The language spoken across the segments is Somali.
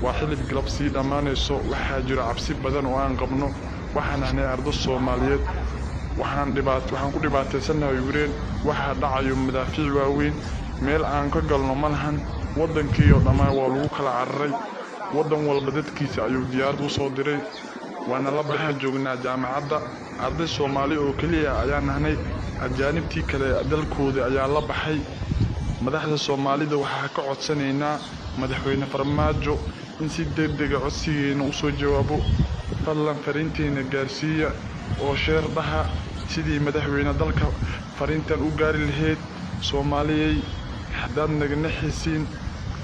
وحلب قلبسي دمانيسو وحاجر عبسي بدن وان قبنو وحنا هنا أرض الصوماليات وحنا ku dhibaataysanahay yureen waxa dhacayo madaafiic waaweyn meel aan ka galno malahan wadankii oo dhamaan waa lagu kala cararay wadan walba dadkiisa ayuu diyaarad u soo diray waana la baxay joognaa jaamacadda arday Soomaali oo kaliya ayaan nahnay ajaanibtii kale dalkooda ayaa la baxay madaxda Soomaalida waxa ka codsanaynaa madaxweyne Farmaajo in si degdeg ah codsigeena u soo jawaabo fadlan fariinteena gaarsiiya oo sheer dhaha sidii madaxweyne dalka fariintan u gaari lahayd Soomaaliyay hadaan naga naxisiin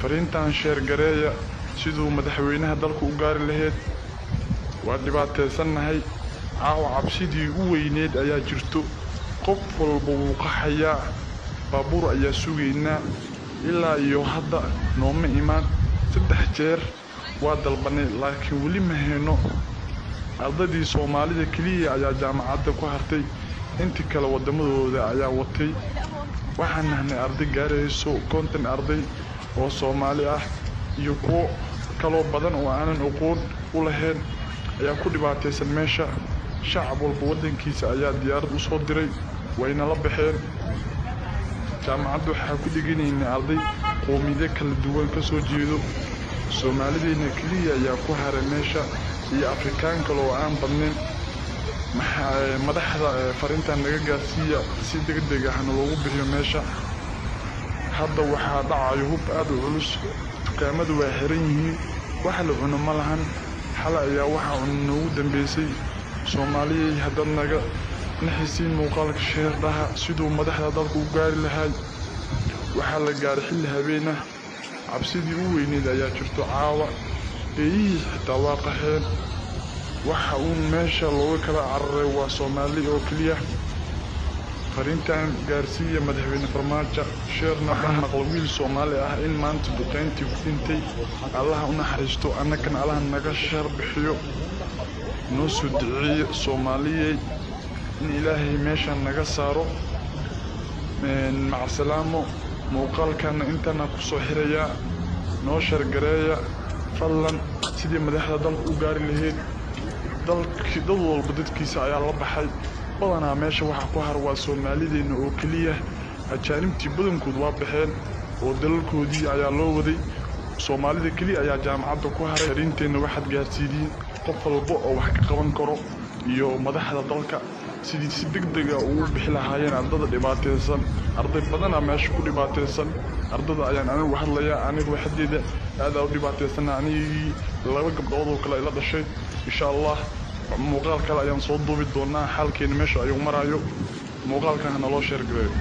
fariintan sheer gareeya sidoo madaxweynaha dalka u gaari lahayd waa dhibaataysanahay caawa cabsidii u weyneed ayaa jirto qof walba wuu qaxayaa baabuur ayaa sugeynaa ilaa iyo hadda nooma imaan 3 jeer waa dalbanay laakiin wali ma hayno ardadii Soomaalida kaliya ayaa jaamacadda ku hartay inta kale wadamadooda ayaa watay waxaan nahnay arday gaarayso konton arday oo Soomaali ah iyo kuwo kale badan oo aanan aqoon u lahayn ayaa ku dhibaataysan meesha shacab walba wadankiisa ayaa diyaarad u soo diray wayna la baxeen jaamacaddu waxa ku dhiganaynaa arday qoomiyad kala duwan ka soo jeedo Soomaalidina kaliya ayaa ku haray meesha iyo Afrikaan kale oo aan badnayn madaxda fariintan naga gaarsiiya si degdeg ah loogu bixiyo meesha hadda waxa dhacayo hub aad u culus dukaamadu waa xiran yihiin waxa la cuno ma lahan xala ayaa waxa ugu dambeysay Soomaaliyeey hadda naga naxisiin muuqaalka sheerdaha sidoo madaxda dalka u gaari lahayd waxa la gaaray xilli habeena cabsidii u weyneed ayaa jirto caawa xitaa waa qaxeen waxa uu meesha looga kala cararay waa Soomaali oo kaliya fariintan gaarsiiya madaxweyne Farmaajo sheerna baan maqal wiil Soomaali ah in maanta duqeyntii ku dhintay Allah u naxariisto annagana Allah naga sheer bixiyo noo soo duceeyo Soomaaliyay in Ilaahay meesha naga saaro maca salaamo muuqaalkan intana ku soo xiraya noo sheer gareeya fadlan sidii madaxda dalka u gaari lahayd dalkii dad walba dadkiisa ayaa la baxay badanaa meesha waxa ku har waa Soomaalideena oo kaliya ajaanibtii badankood waa baxeen oo dalkoodii ayaa loo waday Soomaalida kaliya ayaa jaamacadda ku haray fariinteena waxaad gaarsiidin qof walba oo wax ka qaban karo iyo madaxda dalka sidii si degdeg ah ugu bixi lahaayeen ardada dhibaataysan arday badan meesha ku dhibaataysan ardada ayaan anigu hadlayaa anigu waxdeeda aad u dhibaataysan anigii laba gabdhood oo kale ila dhashay insha Allah muuqaal kale ayaan soo duubi doonaa xalkeena meesha ayuu marayo muuqaalkan loo sheer gareeyo